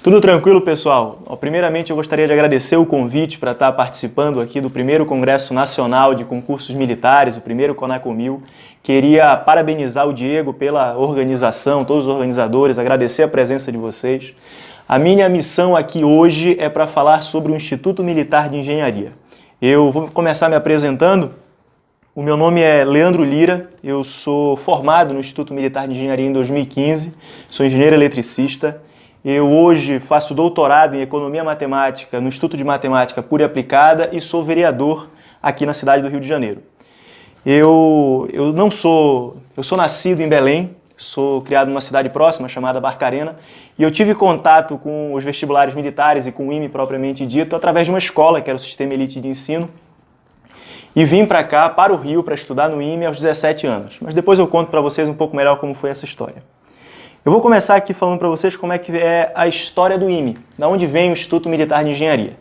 Tudo tranquilo, pessoal? Primeiramente, eu gostaria de agradecer o convite para estar participando aqui do primeiro Congresso Nacional de Concursos Militares, o primeiro CONACOMIL. Queria parabenizar o Diego pela organização, todos os organizadores, agradecer a presença de vocês. A minha missão aqui hoje é para falar sobre o Instituto Militar de Engenharia. Eu vou começar me apresentando. O meu nome é Leandro Lira, eu sou formado no Instituto Militar de Engenharia em 2015, sou engenheiro eletricista. Eu hoje faço doutorado em Economia Matemática no Instituto de Matemática Pura e Aplicada e sou vereador aqui na cidade do Rio de Janeiro. Eu sou nascido em Belém, sou criado numa cidade próxima chamada Barcarena e eu tive contato com os vestibulares militares e com o IME propriamente dito através de uma escola, que era o Sistema Elite de Ensino, e vim para cá, para o Rio, para estudar no IME aos 17 anos. Mas depois eu conto para vocês um pouco melhor como foi essa história. Eu vou começar aqui falando para vocês como é que é a história do IME, da onde vem o Instituto Militar de Engenharia.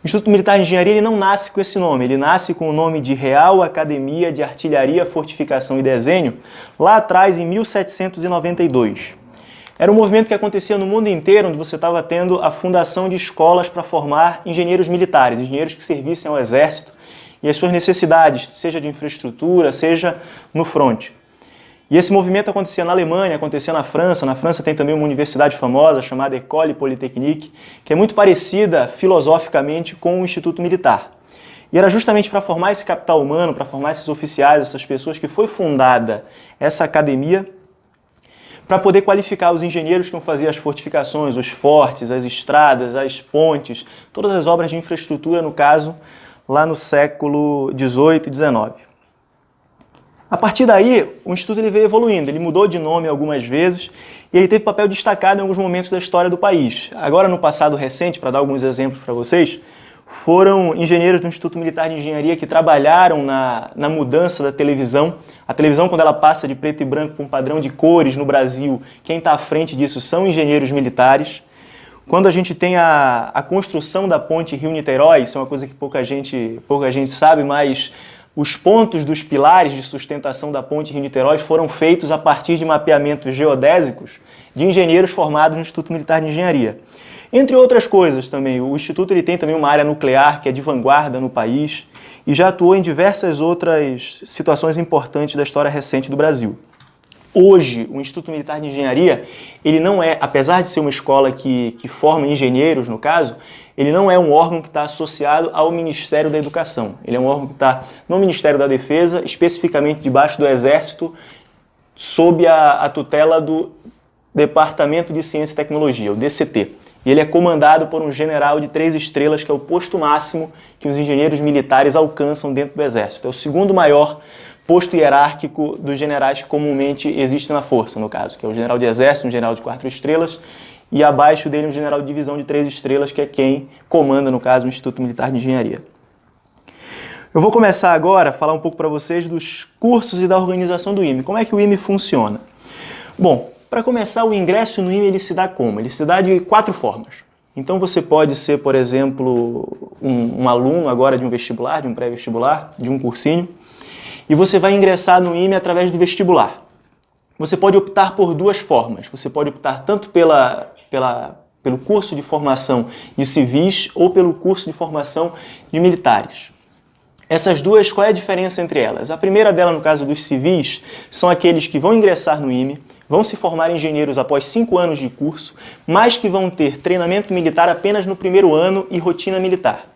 O Instituto Militar de Engenharia ele não nasce com esse nome, ele nasce com o nome de Real Academia de Artilharia, Fortificação e Desenho, lá atrás em 1792. Era um movimento que acontecia no mundo inteiro, onde você estava tendo a fundação de escolas para formar engenheiros militares, engenheiros que servissem ao exército e as suas necessidades, seja de infraestrutura, seja no fronte. E esse movimento acontecia na Alemanha, acontecia na França. Na França tem também uma universidade famosa chamada École Polytechnique, que é muito parecida filosoficamente com o Instituto Militar. E era justamente para formar esse capital humano, para formar esses oficiais, essas pessoas, que foi fundada essa academia para poder qualificar os engenheiros que iam fazer as fortificações, os fortes, as estradas, as pontes, todas as obras de infraestrutura, no caso, lá no século XVIII e XIX. A partir daí, o Instituto ele veio evoluindo, ele mudou de nome algumas vezes e ele teve papel destacado em alguns momentos da história do país. Agora, no passado recente, para dar alguns exemplos para vocês, foram engenheiros do Instituto Militar de Engenharia que trabalharam na mudança da televisão. A televisão, quando ela passa de preto e branco para um padrão de cores no Brasil, quem está à frente disso são engenheiros militares. Quando a gente tem a construção da ponte Rio-Niterói, isso é uma coisa que pouca gente sabe, mas os pontos dos pilares de sustentação da ponte Rio-Niterói foram feitos a partir de mapeamentos geodésicos de engenheiros formados no Instituto Militar de Engenharia. Entre outras coisas também, o Instituto ele tem também uma área nuclear que é de vanguarda no país e já atuou em diversas outras situações importantes da história recente do Brasil. Hoje, o Instituto Militar de Engenharia, ele não é, apesar de ser uma escola que forma engenheiros, no caso, ele não é um órgão que está associado ao Ministério da Educação. Ele é um órgão que está no Ministério da Defesa, especificamente debaixo do Exército, sob a tutela do Departamento de Ciência e Tecnologia, o DCT. E ele é comandado por um general de 3 estrelas, que é o posto máximo que os engenheiros militares alcançam dentro do Exército. É o segundo maior posto hierárquico dos generais que comumente existe na Força, no caso, que é o general de Exército, um general de 4 estrelas, e abaixo dele um general de divisão de 3 estrelas, que é quem comanda, no caso, o Instituto Militar de Engenharia. Eu vou começar agora a falar um pouco para vocês dos cursos e da organização do IME. Como é que o IME funciona? Bom, para começar, o ingresso no IME ele se dá como? Ele se dá de 4 formas. Então você pode ser, por exemplo, um aluno agora de um vestibular, de um pré-vestibular, de um cursinho, e você vai ingressar no IME através do vestibular. Você pode optar por 2 formas. Você pode optar tanto pelo curso de formação de civis ou pelo curso de formação de militares. Essas duas, qual é a diferença entre elas? A primeira dela, no caso dos civis, são aqueles que vão ingressar no IME, vão se formar engenheiros após 5 anos de curso, mas que vão ter treinamento militar apenas no primeiro ano e rotina militar.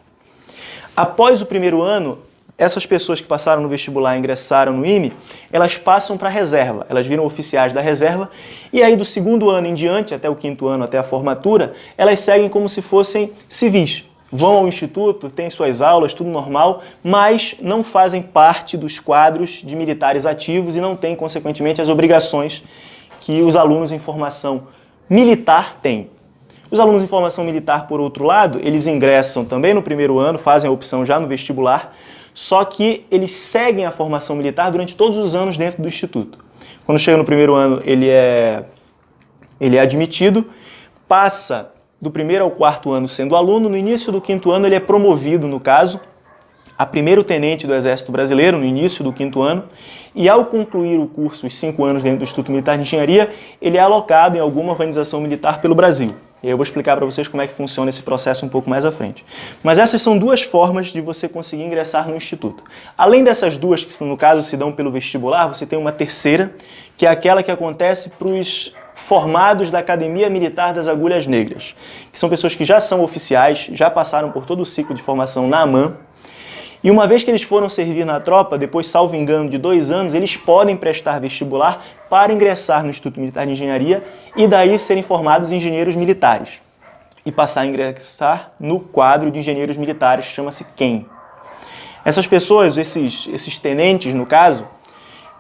Após o primeiro ano, essas pessoas que passaram no vestibular e ingressaram no IME, elas passam para a reserva, elas viram oficiais da reserva e aí do segundo ano em diante, até o 5º ano, até a formatura, elas seguem como se fossem civis. Vão ao instituto, têm suas aulas, tudo normal, mas não fazem parte dos quadros de militares ativos e não têm, consequentemente, as obrigações que os alunos em formação militar têm. Os alunos em formação militar, por outro lado, eles ingressam também no primeiro ano, fazem a opção já no vestibular, só que eles seguem a formação militar durante todos os anos dentro do instituto. Quando chega no primeiro ano, ele é admitido, passa do 1º ao 4º ano sendo aluno, no início do 5º ano ele é promovido, no caso, a primeiro-tenente do Exército Brasileiro, no início do 5º ano, e ao concluir o curso, os 5 anos dentro do Instituto Militar de Engenharia, ele é alocado em alguma organização militar pelo Brasil. E aí eu vou explicar para vocês como é que funciona esse processo um pouco mais à frente. Mas essas são duas formas de você conseguir ingressar no instituto. Além dessas duas, que no caso se dão pelo vestibular, você tem uma terceira, que é aquela que acontece para os formados da Academia Militar das Agulhas Negras, que são pessoas que já são oficiais, já passaram por todo o ciclo de formação na AMAN, e uma vez que eles foram servir na tropa, depois, salvo engano, de 2 anos, eles podem prestar vestibular para ingressar no Instituto Militar de Engenharia e daí serem formados engenheiros militares e passar a ingressar no quadro de engenheiros militares, chama-se QEM. Essas pessoas, esses tenentes, no caso,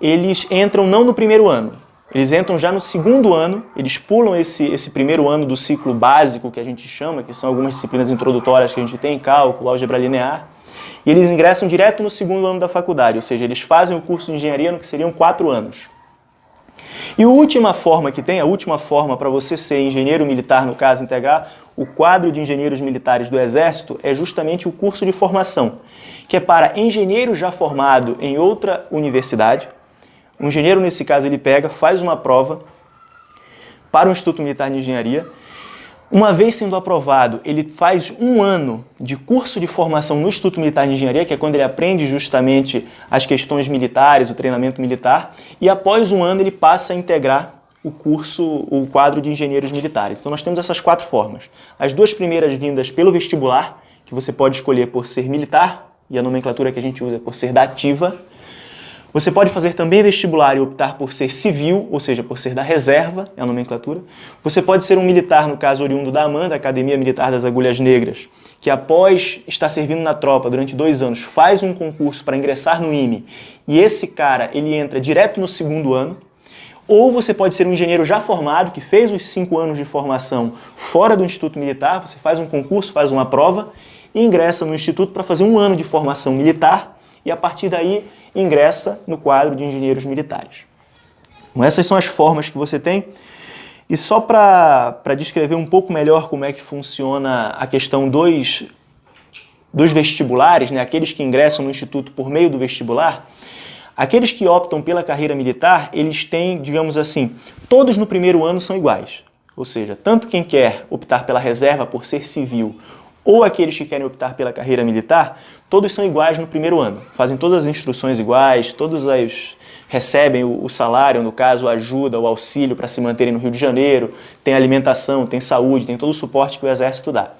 eles entram não no primeiro ano, eles entram já no segundo ano, eles pulam esse primeiro ano do ciclo básico, que a gente chama, que são algumas disciplinas introdutórias que a gente tem, cálculo, álgebra linear, e eles ingressam direto no segundo ano da faculdade, ou seja, eles fazem o curso de engenharia no que seriam 4 anos. E a última forma que tem, a última forma para você ser engenheiro militar, no caso, integrar o quadro de engenheiros militares do Exército, é justamente o curso de formação, que é para engenheiro já formado em outra universidade. O engenheiro, nesse caso, ele pega, faz uma prova para o Instituto Militar de Engenharia. Uma vez sendo aprovado, ele faz 1 ano de curso de formação no Instituto Militar de Engenharia, que é quando ele aprende justamente as questões militares, o treinamento militar, e após 1 ano ele passa a integrar o quadro de engenheiros militares. Então nós temos essas 4 formas. As 2 primeiras vindas pelo vestibular, que você pode escolher por ser militar, e a nomenclatura que a gente usa é por ser da ativa. Você pode fazer também vestibular e optar por ser civil, ou seja, por ser da reserva, é a nomenclatura. Você pode ser um militar, no caso oriundo da AMAN, da Academia Militar das Agulhas Negras, que após estar servindo na tropa durante 2 anos, faz um concurso para ingressar no IME, e esse cara, ele entra direto no segundo ano. Ou você pode ser um engenheiro já formado, que fez os 5 anos de formação fora do Instituto Militar, você faz um concurso, faz uma prova, e ingressa no Instituto para fazer 1 ano de formação militar, e a partir daí ingressa no quadro de engenheiros militares. Então, essas são as formas que você tem. E só para descrever um pouco melhor como é que funciona a questão dos vestibulares, né, aqueles que ingressam no Instituto por meio do vestibular, aqueles que optam pela carreira militar, eles têm, digamos assim, todos no primeiro ano são iguais. Ou seja, tanto quem quer optar pela reserva por ser civil, ou aqueles que querem optar pela carreira militar, todos são iguais no primeiro ano. Fazem todas as instruções iguais, recebem o salário, no caso, a ajuda, o auxílio para se manterem no Rio de Janeiro, tem alimentação, tem saúde, tem todo o suporte que o Exército dá.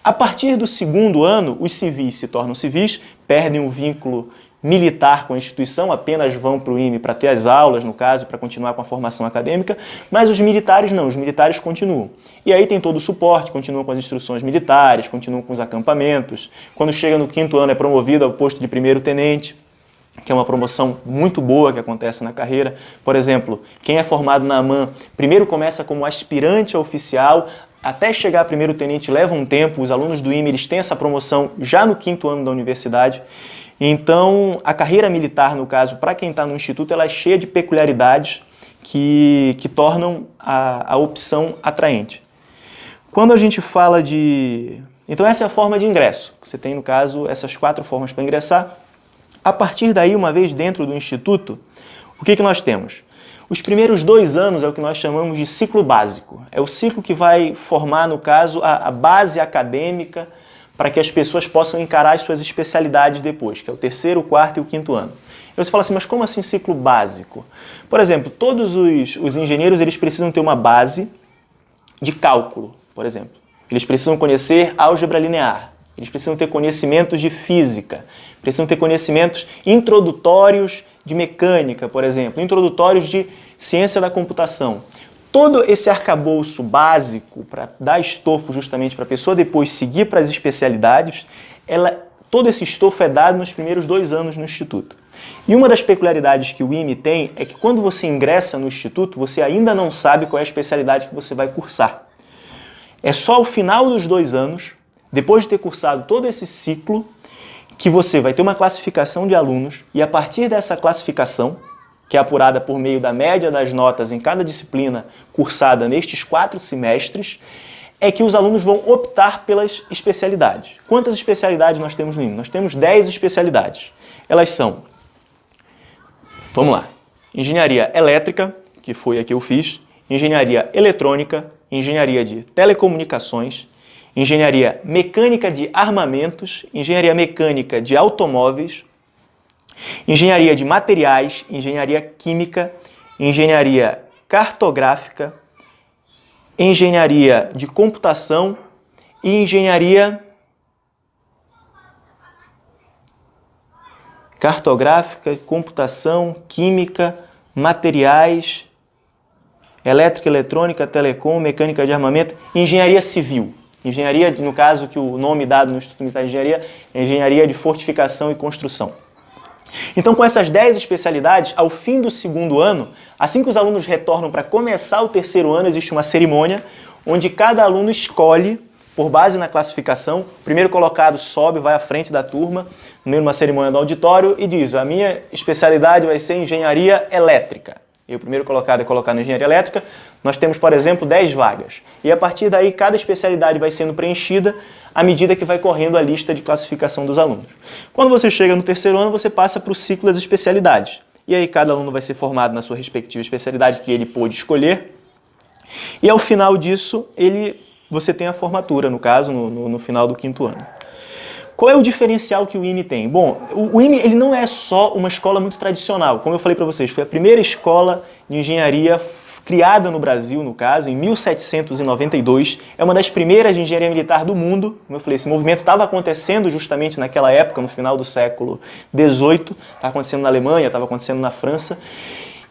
A partir do segundo ano, os civis se tornam civis, perdem o vínculo militar com a instituição, apenas vão para o IME para ter as aulas, no caso, para continuar com a formação acadêmica, mas os militares não, os militares continuam. E aí tem todo o suporte, continuam com as instruções militares, continuam com os acampamentos. Quando chega no 5º ano é promovido ao posto de primeiro-tenente, que é uma promoção muito boa que acontece na carreira. Por exemplo, quem é formado na AMAN, primeiro começa como aspirante a oficial, até chegar a primeiro-tenente leva um tempo, os alunos do IME eles têm essa promoção já no 5º ano da universidade. Então, a carreira militar, no caso, para quem está no instituto, ela é cheia de peculiaridades que tornam a opção atraente. Quando a gente fala de... Então, essa é a forma de ingresso. Você tem, no caso, essas 4 formas para ingressar. A partir daí, uma vez dentro do instituto, o que nós temos? Os primeiros 2 anos é o que nós chamamos de ciclo básico. É o ciclo que vai formar, no caso, a base acadêmica para que as pessoas possam encarar as suas especialidades depois, que é o 3º, o 4º e o 5º ano. E você fala assim, mas como assim ciclo básico? Por exemplo, todos os engenheiros eles precisam ter uma base de cálculo, por exemplo. Eles precisam conhecer álgebra linear, eles precisam ter conhecimentos de física, precisam ter conhecimentos introdutórios de mecânica, por exemplo, introdutórios de ciência da computação. Todo esse arcabouço básico para dar estofo justamente para a pessoa depois seguir para as especialidades, todo esse estofo é dado nos primeiros 2 anos no Instituto. E uma das peculiaridades que o IME tem é que quando você ingressa no Instituto, você ainda não sabe qual é a especialidade que você vai cursar. É só ao final dos 2 anos, depois de ter cursado todo esse ciclo, que você vai ter uma classificação de alunos e a partir dessa classificação, que é apurada por meio da média das notas em cada disciplina cursada nestes 4 semestres, é que os alunos vão optar pelas especialidades. Quantas especialidades nós temos no IME? Nós temos 10 especialidades. Elas são, vamos lá, engenharia elétrica, que foi a que eu fiz, engenharia eletrônica, engenharia de telecomunicações, engenharia mecânica de armamentos, engenharia mecânica de automóveis, engenharia de materiais, engenharia química, engenharia cartográfica, engenharia de computação e engenharia cartográfica, computação, química, materiais, elétrica, eletrônica, telecom, mecânica de armamento, engenharia civil. Engenharia, no caso, que o nome dado no Instituto Militar de Engenharia é engenharia de fortificação e construção. Então, com essas 10 especialidades, ao fim do segundo ano, assim que os alunos retornam para começar o terceiro ano, existe uma cerimônia onde cada aluno escolhe, por base na classificação, o primeiro colocado sobe, vai à frente da turma, no meio de uma cerimônia do auditório, e diz: a minha especialidade vai ser engenharia elétrica. E o primeiro colocado é colocado na engenharia elétrica. Nós temos, por exemplo, 10 vagas. E a partir daí, cada especialidade vai sendo preenchida à medida que vai correndo a lista de classificação dos alunos. Quando você chega no terceiro ano, você passa para o ciclo das especialidades. E aí cada aluno vai ser formado na sua respectiva especialidade que ele pôde escolher. E ao final disso, você tem a formatura, no caso, no final do quinto ano. Qual é o diferencial que o IME tem? Bom, o IME ele não é só uma escola muito tradicional. Como eu falei para vocês, foi a primeira escola de engenharia criada no Brasil, no caso, em 1792. É uma das primeiras de engenharia militar do mundo. Como eu falei, esse movimento estava acontecendo justamente naquela época, no final do século XVIII. Estava acontecendo na Alemanha, estava acontecendo na França.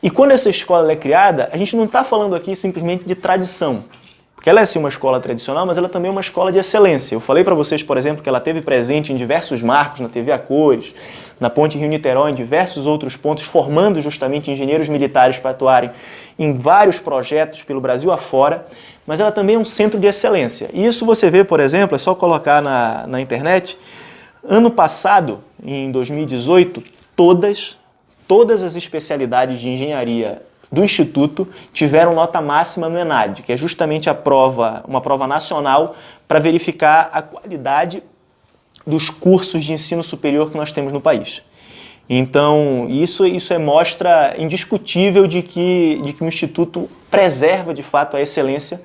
E quando essa escola é criada, a gente não está falando aqui simplesmente de tradição. Porque ela é sim uma escola tradicional, mas ela também é uma escola de excelência. Eu falei para vocês, por exemplo, que ela esteve presente em diversos marcos, na TV a cores, na Ponte Rio-Niterói, em diversos outros pontos, formando justamente engenheiros militares para atuarem em vários projetos pelo Brasil afora, mas ela também é um centro de excelência. E isso você vê, por exemplo, é só colocar na internet, ano passado, em 2018, todas as especialidades de engenharia do Instituto tiveram nota máxima no ENAD, que é justamente uma prova nacional para verificar a qualidade dos cursos de ensino superior que nós temos no país. Então, isso é mostra indiscutível de que o Instituto preserva, de fato, a excelência,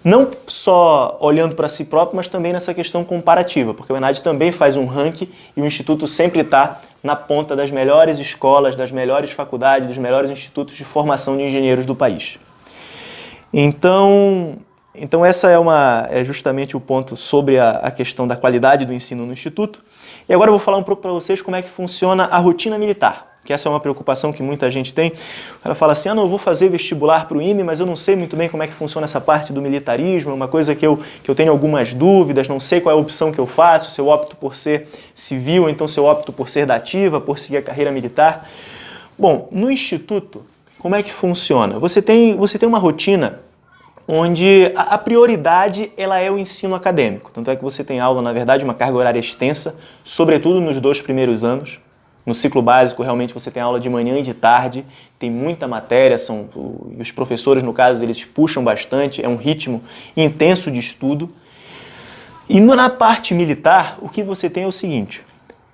não só olhando para si próprio, mas também nessa questão comparativa, porque o ENAD também faz um ranking e o Instituto sempre está na ponta das melhores escolas, das melhores faculdades, dos melhores institutos de formação de engenheiros do país. Então essa é justamente o ponto sobre a questão da qualidade do ensino no Instituto. E agora eu vou falar um pouco para vocês como é que funciona a rotina militar, que essa é uma preocupação que muita gente tem. Ela fala assim, não, eu vou fazer vestibular para o IME, mas eu não sei muito bem como é que funciona essa parte do militarismo, é uma coisa que eu tenho algumas dúvidas, não sei qual é a opção que eu faço, se eu opto por ser civil, ou então se eu opto por ser da ativa, por seguir a carreira militar. Bom, no Instituto, como é que funciona? Você tem uma rotina onde a prioridade ela é o ensino acadêmico. Tanto é que você tem aula, na verdade, uma carga horária extensa, sobretudo nos 2 primeiros anos. No ciclo básico, realmente, você tem aula de manhã e de tarde, tem muita matéria, os professores, no caso, eles puxam bastante, é um ritmo intenso de estudo. E na parte militar, o que você tem é o seguinte,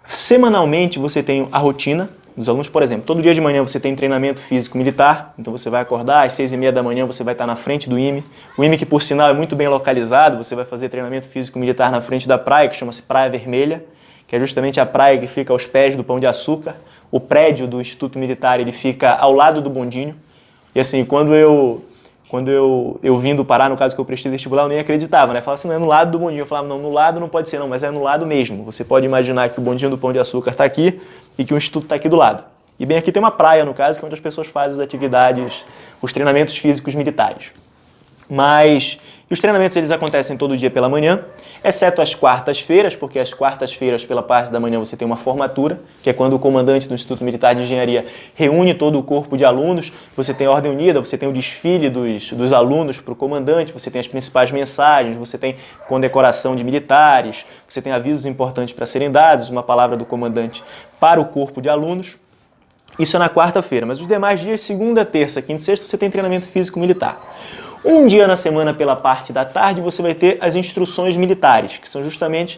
semanalmente você tem a rotina dos alunos, por exemplo, todo dia de manhã você tem treinamento físico militar, então você vai acordar às 6h30 da manhã, você vai estar na frente do IME, o IME que por sinal é muito bem localizado, você vai fazer treinamento físico militar na frente da praia, que chama-se Praia Vermelha, que é justamente a praia que fica aos pés do Pão de Açúcar. O prédio do Instituto Militar ele fica ao lado do bondinho. E assim, quando eu vim do Pará, no caso que eu prestei vestibular, eu nem acreditava, né? Falava assim, não, é no lado do bondinho. Eu falava, não, no lado não pode ser não, mas é no lado mesmo. Você pode imaginar que o bondinho do Pão de Açúcar está aqui e que o Instituto está aqui do lado. E bem aqui tem uma praia, no caso, que é onde as pessoas fazem as atividades, os treinamentos físicos militares. Mas os treinamentos eles acontecem todo dia pela manhã, exceto as quartas-feiras, porque as quartas-feiras pela parte da manhã você tem uma formatura, que é quando o comandante do Instituto Militar de Engenharia reúne todo o corpo de alunos, você tem a ordem unida, você tem o desfile dos alunos para o comandante, você tem as principais mensagens, você tem condecoração de militares, você tem avisos importantes para serem dados, uma palavra do comandante para o corpo de alunos. Isso é na quarta-feira, mas os demais dias, segunda, terça, quinta e sexta, você tem treinamento físico militar. Um dia na semana, pela parte da tarde, você vai ter as instruções militares, que são justamente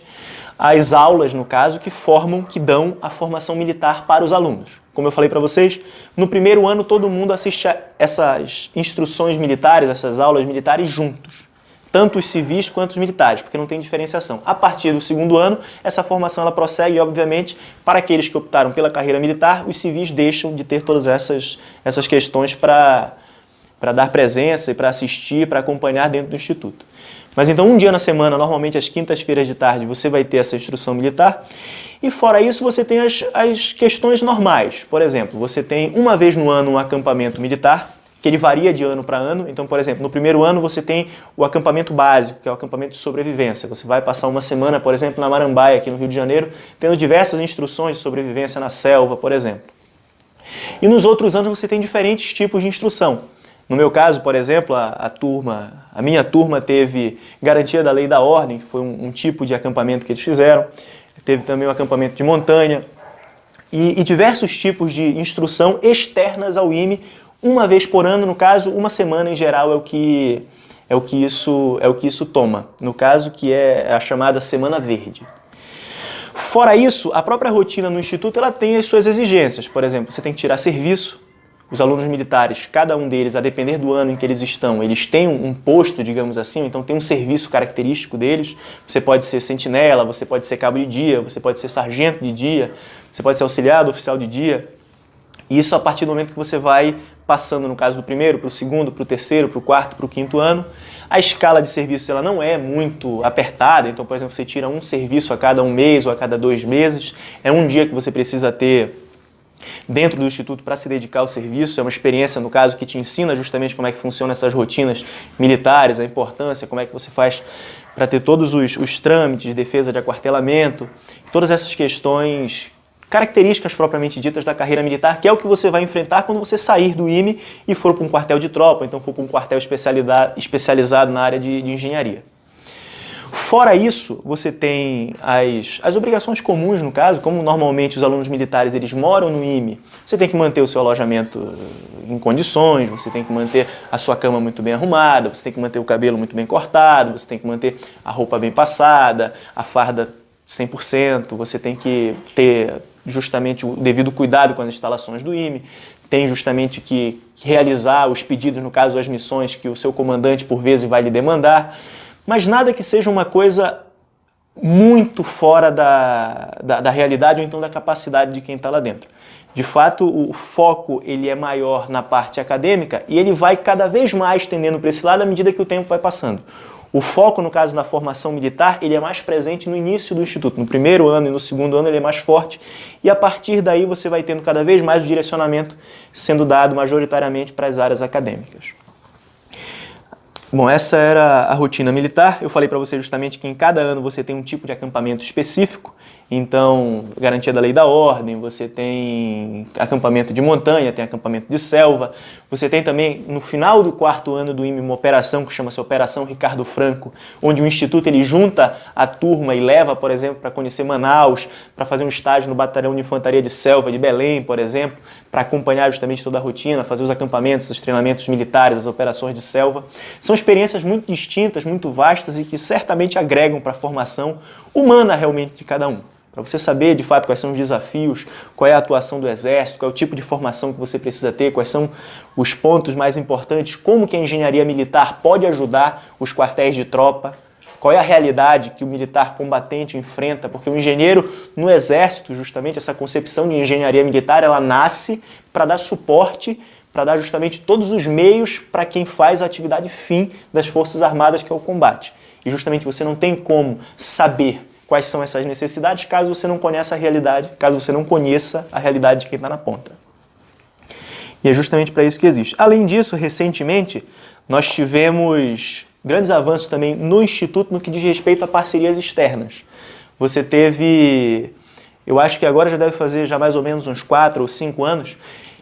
as aulas, no caso, que dão a formação militar para os alunos. como eu falei para vocês, no primeiro ano todo mundo assiste a essas instruções militares, essas aulas militares juntos. Tanto os civis quanto os militares, porque não tem diferenciação. A partir do segundo ano, essa formação ela prossegue e, obviamente, para aqueles que optaram pela carreira militar, os civis deixam de ter todas essas questões para dar presença e para assistir, para acompanhar dentro do Instituto. Mas então, um dia na semana, normalmente às quintas-feiras de tarde, você vai ter essa instrução militar. E fora isso, você tem as questões normais. Por exemplo, você tem uma vez no ano um acampamento militar, que ele varia de ano para ano. Então, por exemplo, no primeiro ano você tem o acampamento básico, que é o acampamento de sobrevivência. Você vai passar uma semana, por exemplo, na Marambaia, aqui no Rio de Janeiro, tendo diversas instruções de sobrevivência na selva, por exemplo. E nos outros anos você tem diferentes tipos de instrução. No meu caso, por exemplo, a minha turma teve garantia da lei da ordem, que foi um tipo de acampamento que eles fizeram. Teve também um acampamento de montanha e diversos tipos de instrução externas ao IME, uma vez por ano, no caso, uma semana em geral é o que isso toma. No caso, que é a chamada Semana Verde. Fora isso, a própria rotina no Instituto ela tem as suas exigências. Por exemplo, você tem que tirar serviço. Os alunos militares, cada um deles, a depender do ano em que eles estão, eles têm um posto, digamos assim, então tem um serviço característico deles. Você pode ser sentinela, você pode ser cabo de dia, você pode ser sargento de dia, você pode ser auxiliar do oficial de dia. E isso a partir do momento que você vai passando, no caso do primeiro, para o segundo, para o terceiro, para o quarto, para o quinto ano. A escala de serviço ela não é muito apertada, então, por exemplo, você tira um serviço a cada um mês ou a cada 2 meses. É um dia que você precisa ter dentro do Instituto para se dedicar ao serviço. É uma experiência, no caso, que te ensina justamente como é que funcionam essas rotinas militares, a importância, como é que você faz para ter todos os trâmites de defesa de aquartelamento, todas essas questões características propriamente ditas da carreira militar, que é o que você vai enfrentar quando você sair do IME e for para um quartel de tropa, então for para um quartel especializado na área de engenharia. Fora isso, você tem as obrigações comuns, no caso, como normalmente os alunos militares eles moram no IME, você tem que manter o seu alojamento em condições, você tem que manter a sua cama muito bem arrumada, você tem que manter o cabelo muito bem cortado, você tem que manter a roupa bem passada, a farda 100%, você tem que ter justamente o devido cuidado com as instalações do IME, tem justamente que realizar os pedidos, no caso as missões que o seu comandante por vezes vai lhe demandar, mas nada que seja uma coisa muito fora da realidade ou então da capacidade de quem está lá dentro. De fato, o foco ele é maior na parte acadêmica e ele vai cada vez mais tendendo para esse lado à medida que o tempo vai passando. O foco, no caso, na formação militar, ele é mais presente no início do Instituto. No primeiro ano e no segundo ano ele é mais forte e a partir daí você vai tendo cada vez mais o direcionamento sendo dado majoritariamente para as áreas acadêmicas. Bom, essa era a rotina militar. Eu falei para você justamente que em cada ano você tem um tipo de acampamento específico. Então, garantia da lei da ordem, você tem acampamento de montanha, tem acampamento de selva. Você tem também, no final do 4º ano do IME, uma operação que chama-se Operação Ricardo Franco, onde o Instituto ele junta a turma e leva, por exemplo, para conhecer Manaus, para fazer um estágio no Batalhão de Infantaria de Selva de Belém, por exemplo, para acompanhar justamente toda a rotina, fazer os acampamentos, os treinamentos militares, as operações de selva. São experiências muito distintas, muito vastas e que certamente agregam para a formação humana realmente de cada um. Para você saber, de fato, quais são os desafios, qual é a atuação do Exército, qual é o tipo de formação que você precisa ter, quais são os pontos mais importantes, como que a engenharia militar pode ajudar os quartéis de tropa, qual é a realidade que o militar combatente enfrenta, porque o engenheiro no Exército, justamente essa concepção de engenharia militar, ela nasce para dar suporte, para dar justamente todos os meios para quem faz a atividade fim das Forças Armadas, que é o combate. E justamente você não tem como saber quais são essas necessidades caso você não conheça a realidade, caso você não conheça a realidade de quem está na ponta. E é justamente para isso que existe. Além disso, recentemente, nós tivemos grandes avanços também no Instituto no que diz respeito a parcerias externas. Você teve, eu acho que agora já deve fazer já mais ou menos uns 4 ou 5 anos,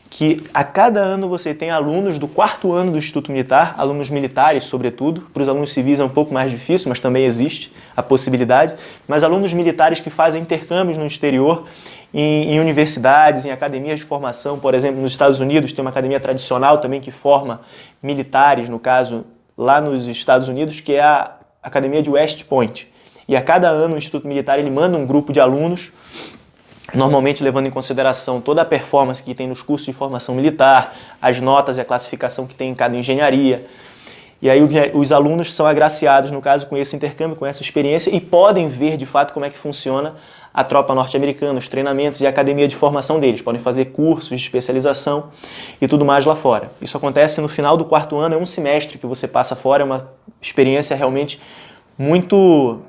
que a cada ano você tem alunos do 4º ano do Instituto Militar, alunos militares sobretudo, para os alunos civis é um pouco mais difícil, mas também existe a possibilidade, mas alunos militares que fazem intercâmbios no exterior, em universidades, em academias de formação, por exemplo, nos Estados Unidos tem uma academia tradicional também que forma militares, no caso, lá nos Estados Unidos, que é a Academia de West Point. E a cada ano o Instituto Militar ele manda um grupo de alunos normalmente levando em consideração toda a performance que tem nos cursos de formação militar, as notas e a classificação que tem em cada engenharia. E aí os alunos são agraciados, no caso, com esse intercâmbio, com essa experiência, e podem ver, de fato, como é que funciona a tropa norte-americana, os treinamentos e a academia de formação deles. Podem fazer cursos de especialização e tudo mais lá fora. Isso acontece no final do 4º ano, é um semestre que você passa fora, é uma experiência realmente muito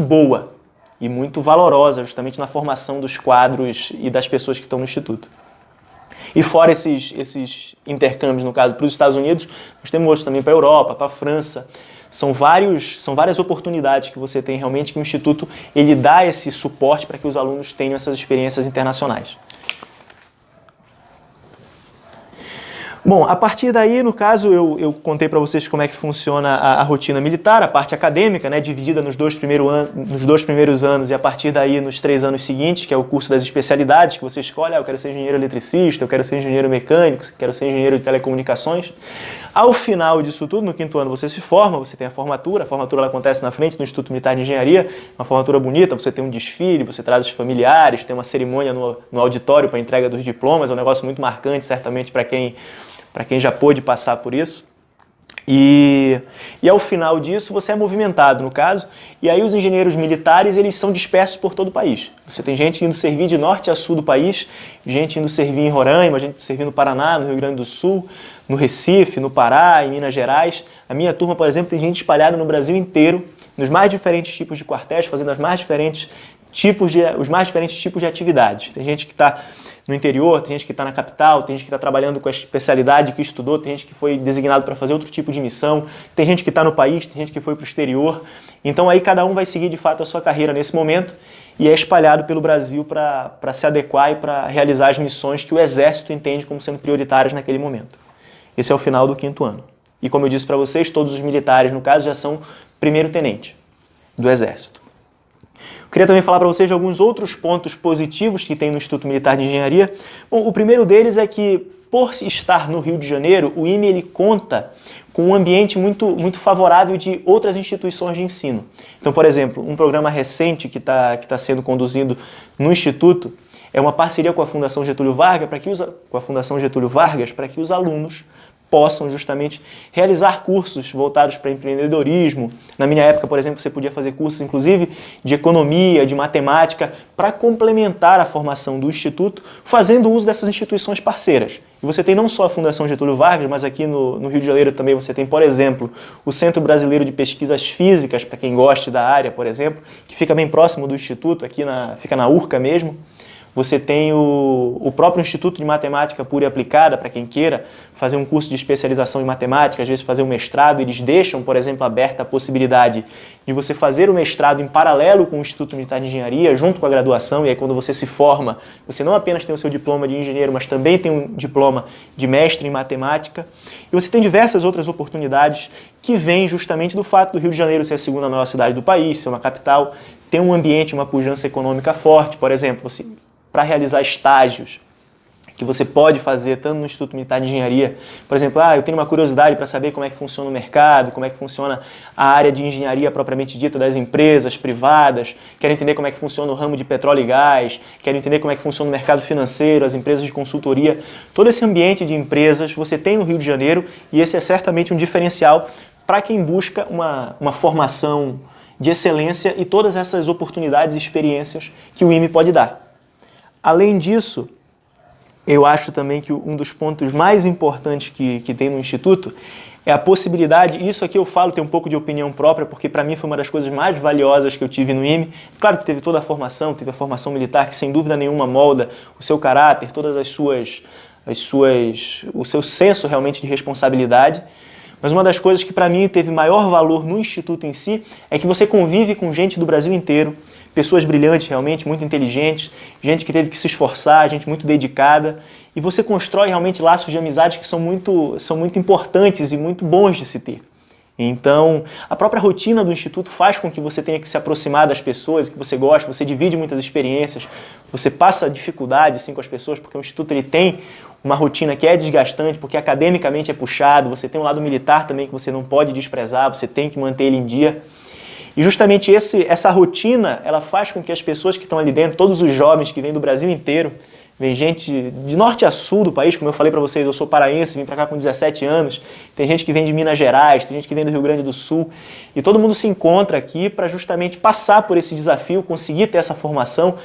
boa e muito valorosa, justamente na formação dos quadros e das pessoas que estão no Instituto. E fora esses intercâmbios, no caso, para os Estados Unidos, nós temos outros também para a Europa, para a França. São várias oportunidades que você tem realmente, que o Instituto ele dá esse suporte para que os alunos tenham essas experiências internacionais. Bom, a partir daí, no caso, eu contei para vocês como é que funciona a rotina militar, a parte acadêmica, né, dividida nos dois primeiros anos e a partir daí nos 3 anos seguintes, que é o curso das especialidades, que você escolhe, eu quero ser engenheiro eletricista, eu quero ser engenheiro mecânico, eu quero ser engenheiro de telecomunicações. Ao final disso tudo, no 5º ano, você se forma, você tem a formatura ela acontece na frente do Instituto Militar de Engenharia, uma formatura bonita, você tem um desfile, você traz os familiares, tem uma cerimônia no auditório para a entrega dos diplomas, é um negócio muito marcante, certamente, para quem já pôde passar por isso. E ao final disso você é movimentado, no caso, e aí os engenheiros militares eles são dispersos por todo o país. Você tem gente indo servir de norte a sul do país, gente indo servir em Roraima, gente indo servir no Paraná, no Rio Grande do Sul, no Recife, no Pará, em Minas Gerais. A minha turma, por exemplo, tem gente espalhada no Brasil inteiro, nos mais diferentes tipos de quartéis, fazendo os mais diferentes tipos de atividades. Tem gente que está no interior, tem gente que está na capital, tem gente que está trabalhando com a especialidade que estudou, tem gente que foi designado para fazer outro tipo de missão, tem gente que está no país, tem gente que foi para o exterior. Então aí cada um vai seguir de fato a sua carreira nesse momento e é espalhado pelo Brasil para se adequar e para realizar as missões que o Exército entende como sendo prioritárias naquele momento. Esse é o final do 5º ano. E como eu disse para vocês, todos os militares, no caso, já são primeiro-tenente do Exército. Queria também falar para vocês de alguns outros pontos positivos que tem no Instituto Militar de Engenharia. Bom, o primeiro deles é que, por estar no Rio de Janeiro, o IME ele conta com um ambiente muito favorável de outras instituições de ensino. Então, por exemplo, um programa recente que está sendo conduzido no Instituto é uma parceria com a Fundação Getúlio Vargas para que os alunos possam justamente realizar cursos voltados para empreendedorismo. Na minha época, por exemplo, você podia fazer cursos, inclusive, de economia, de matemática, para complementar a formação do Instituto, fazendo uso dessas instituições parceiras. E você tem não só a Fundação Getúlio Vargas, mas aqui no Rio de Janeiro também você tem, por exemplo, o Centro Brasileiro de Pesquisas Físicas, para quem goste da área, por exemplo, que fica bem próximo do Instituto, fica na URCA mesmo. Você tem o próprio Instituto de Matemática Pura e Aplicada, para quem queira fazer um curso de especialização em matemática, às vezes fazer um mestrado, eles deixam, por exemplo, aberta a possibilidade de você fazer o mestrado em paralelo com o Instituto Militar de Engenharia, junto com a graduação, e aí quando você se forma, você não apenas tem o seu diploma de engenheiro, mas também tem um diploma de mestre em matemática, e você tem diversas outras oportunidades que vêm justamente do fato do Rio de Janeiro ser a 2ª maior cidade do país, ser uma capital, ter um ambiente, uma pujança econômica forte, por exemplo, para realizar estágios que você pode fazer tanto no Instituto Militar de Engenharia. Por exemplo, eu tenho uma curiosidade para saber como é que funciona o mercado, como é que funciona a área de engenharia propriamente dita das empresas privadas, quero entender como é que funciona o ramo de petróleo e gás, quero entender como é que funciona o mercado financeiro, as empresas de consultoria. Todo esse ambiente de empresas você tem no Rio de Janeiro e esse é certamente um diferencial para quem busca uma formação de excelência e todas essas oportunidades e experiências que o IME pode dar. Além disso, eu acho também que um dos pontos mais importantes que tem no Instituto é a possibilidade, isso aqui eu falo, tem um pouco de opinião própria, porque para mim foi uma das coisas mais valiosas que eu tive no IME. Claro que teve toda a formação, teve a formação militar, que sem dúvida nenhuma molda o seu caráter, todas o seu senso realmente de responsabilidade. Mas uma das coisas que para mim teve maior valor no Instituto em si é que você convive com gente do Brasil inteiro, pessoas brilhantes realmente, muito inteligentes, gente que teve que se esforçar, gente muito dedicada, e você constrói realmente laços de amizade que são muito importantes e muito bons de se ter. Então, a própria rotina do Instituto faz com que você tenha que se aproximar das pessoas que você gosta, você divide muitas experiências, você passa dificuldade assim, com as pessoas, porque o Instituto ele tem uma rotina que é desgastante, porque academicamente é puxado, você tem um lado militar também que você não pode desprezar, você tem que manter ele em dia. E justamente essa rotina, ela faz com que as pessoas que estão ali dentro, todos os jovens que vêm do Brasil inteiro, vem gente de norte a sul do país, como eu falei para vocês, eu sou paraense, vim para cá com 17 anos, tem gente que vem de Minas Gerais, tem gente que vem do Rio Grande do Sul, e todo mundo se encontra aqui para justamente passar por esse desafio, conseguir ter essa formação,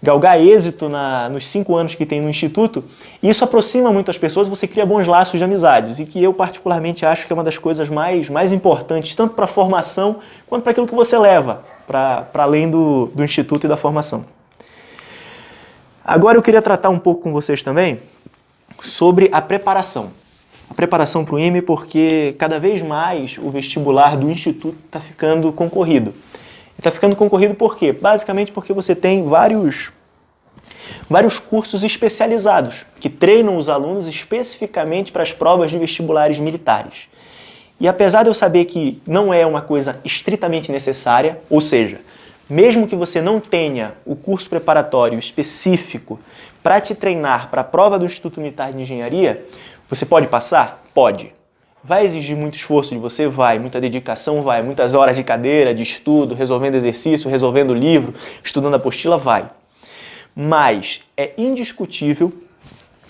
galgar êxito nos 5 anos que tem no Instituto, e isso aproxima muito as pessoas, você cria bons laços de amizades, e que eu particularmente acho que é uma das coisas mais importantes, tanto para a formação, quanto para aquilo que você leva para além do Instituto e da formação. Agora eu queria tratar um pouco com vocês também sobre a preparação. A preparação para o IME, porque cada vez mais o vestibular do Instituto está ficando concorrido. Está ficando concorrido por quê? Basicamente porque você tem vários cursos especializados que treinam os alunos especificamente para as provas de vestibulares militares. E apesar de eu saber que não é uma coisa estritamente necessária, ou seja, mesmo que você não tenha o curso preparatório específico para te treinar para a prova do Instituto Militar de Engenharia, você pode passar? Pode. Vai exigir muito esforço de você? Vai. Muita dedicação? Vai. Muitas horas de cadeira, de estudo, resolvendo exercício, resolvendo livro, estudando apostila? Vai. Mas é indiscutível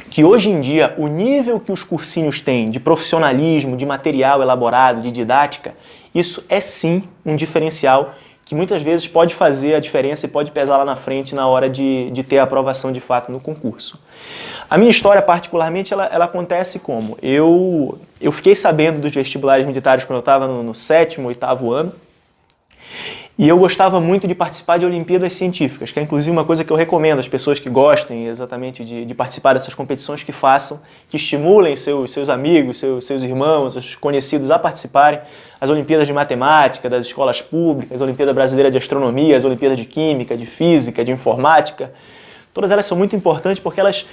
que hoje em dia o nível que os cursinhos têm de profissionalismo, de material elaborado, de didática, isso é sim um diferencial que muitas vezes pode fazer a diferença e pode pesar lá na frente na hora de ter a aprovação de fato no concurso. A minha história, particularmente, ela acontece como? Eu fiquei sabendo dos vestibulares militares quando eu estava no 7º, 8º ano, e eu gostava muito de participar de Olimpíadas Científicas, que é inclusive uma coisa que eu recomendo às pessoas que gostem exatamente de participar dessas competições, que façam, que estimulem seus amigos, seus irmãos, seus conhecidos a participarem. As Olimpíadas de Matemática, das escolas públicas, a Olimpíada Brasileira de Astronomia, as Olimpíadas de Química, de Física, de Informática. Todas elas são muito importantes porque elas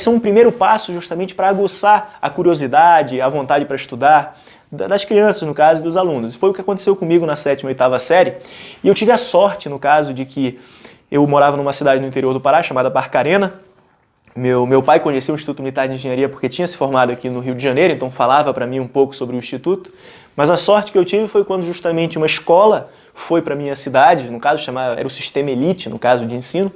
são um primeiro passo justamente para aguçar a curiosidade, a vontade para estudar, das crianças, no caso, e dos alunos. Foi o que aconteceu comigo na 7ª e 8ª série, e eu tive a sorte, no caso, de que eu morava numa cidade no interior do Pará, chamada Barcarena. Meu pai conhecia o Instituto Militar de Engenharia porque tinha se formado aqui no Rio de Janeiro, então falava para mim um pouco sobre o Instituto, mas a sorte que eu tive foi quando justamente uma escola foi para a minha cidade, no caso era o Sistema Elite, no caso de ensino,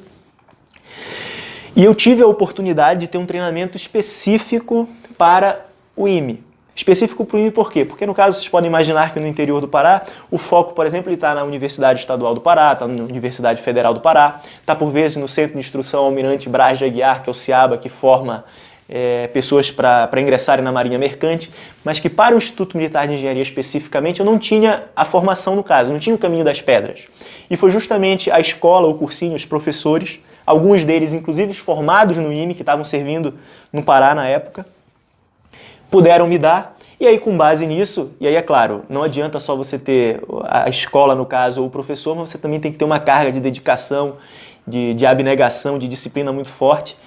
e eu tive a oportunidade de ter um treinamento específico para o IME. Específico para o IME por quê? Porque no caso vocês podem imaginar que no interior do Pará, o foco, por exemplo, está na Universidade Estadual do Pará, está na Universidade Federal do Pará, está por vezes no Centro de Instrução Almirante Braz de Aguiar, que é o CIABA, que forma pessoas para ingressarem na Marinha Mercante, mas que para o Instituto Militar de Engenharia especificamente eu não tinha a formação no caso, não tinha o caminho das pedras. E foi justamente a escola, o cursinho, os professores, alguns deles inclusive formados no IME, que estavam servindo no Pará na época, puderam me dar, e aí com base nisso, e aí é claro, não adianta só você ter a escola no caso ou o professor, mas você também tem que ter uma carga de dedicação, de abnegação, de disciplina muito forte.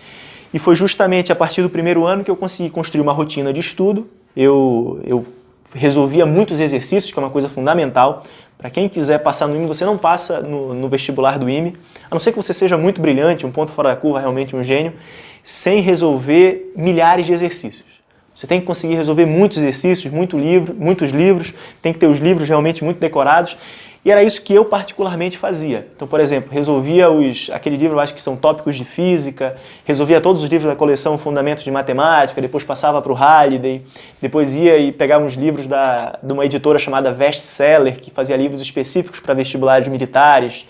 E foi justamente a partir do primeiro ano que eu consegui construir uma rotina de estudo. Eu resolvia muitos exercícios, que é uma coisa fundamental. Para quem quiser passar no IME, você não passa no vestibular do IME, a não ser que você seja muito brilhante, um ponto fora da curva, realmente um gênio, sem resolver milhares de exercícios. Você tem que conseguir resolver muitos exercícios, muitos livros, tem que ter os livros realmente muito decorados, e era isso que eu particularmente fazia. Então, por exemplo, resolvia aquele livro, eu acho que são tópicos de física, resolvia todos os livros da coleção Fundamentos de Matemática, depois passava para o Halliday, depois ia e pegava uns livros de uma editora chamada Bestseller, que fazia livros específicos para vestibulares militares,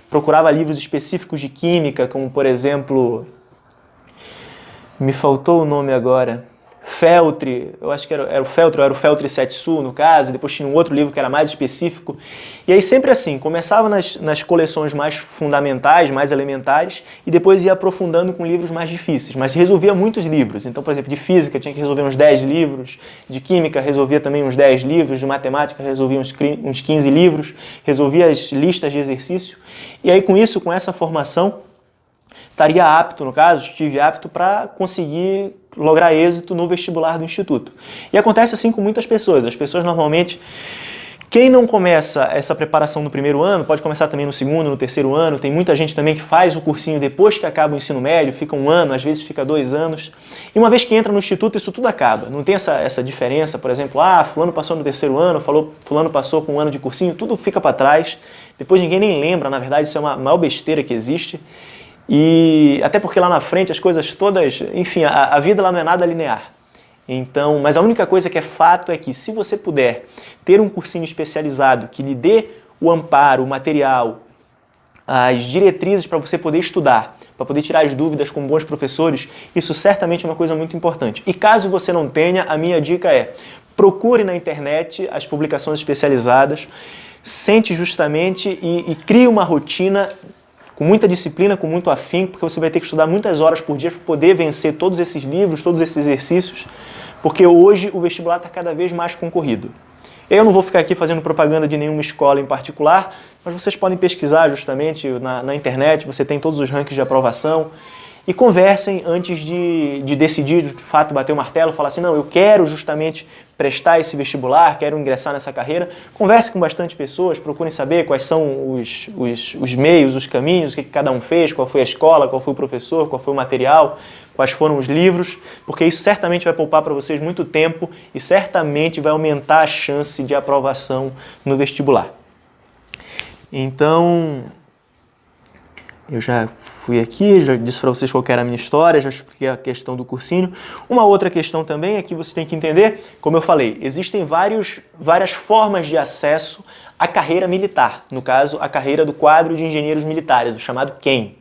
procurava livros específicos de química, como, por exemplo, me faltou o nome agora, Feltre, eu acho que era o Feltre Setsu, no caso, depois tinha um outro livro que era mais específico. E aí sempre assim, começava nas coleções mais fundamentais, mais elementares, e depois ia aprofundando com livros mais difíceis, mas resolvia muitos livros. Então, por exemplo, de física tinha que resolver uns 10 livros, de química resolvia também uns 10 livros, de matemática resolvia uns 15 livros, resolvia as listas de exercício. E aí com isso, com essa formação, estaria apto, no caso, estive apto para conseguir lograr êxito no vestibular do Instituto. E acontece assim com muitas pessoas. As pessoas normalmente Quem não começa essa preparação no primeiro ano, pode começar também no segundo, no terceiro ano. Tem muita gente também que faz o cursinho depois que acaba o ensino médio, fica 1 ano, às vezes fica 2 anos. E uma vez que entra no instituto, isso tudo acaba. Não tem essa diferença, por exemplo, fulano passou no terceiro ano, fulano passou com 1 ano de cursinho, tudo fica para trás. Depois ninguém nem lembra, na verdade, isso é uma maior besteira que existe. E até porque lá na frente as coisas todas, enfim, a vida lá não é nada linear. Então, mas a única coisa que é fato é que se você puder ter um cursinho especializado que lhe dê o amparo, o material, as diretrizes para você poder estudar, para poder tirar as dúvidas com bons professores, isso certamente é uma coisa muito importante. E caso você não tenha, a minha dica é: procure na internet as publicações especializadas, sente justamente e crie uma rotina com muita disciplina, com muito afinco, porque você vai ter que estudar muitas horas por dia para poder vencer todos esses livros, todos esses exercícios, porque hoje o vestibular está cada vez mais concorrido. Eu não vou ficar aqui fazendo propaganda de nenhuma escola em particular, mas vocês podem pesquisar justamente na internet, você tem todos os rankings de aprovação, e conversem antes de decidir, de fato, bater o martelo, falar assim, não, eu quero justamente prestar esse vestibular, quero ingressar nessa carreira. Converse com bastante pessoas, procurem saber quais são os meios, os caminhos, o que cada um fez, qual foi a escola, qual foi o professor, qual foi o material, quais foram os livros, porque isso certamente vai poupar para vocês muito tempo e certamente vai aumentar a chance de aprovação no vestibular. Então, eu já fui aqui, já disse para vocês qual era a minha história, já expliquei a questão do cursinho. Uma outra questão também é que você tem que entender, como eu falei, existem várias formas de acesso à carreira militar, no caso, a carreira do quadro de engenheiros militares, o chamado QEM.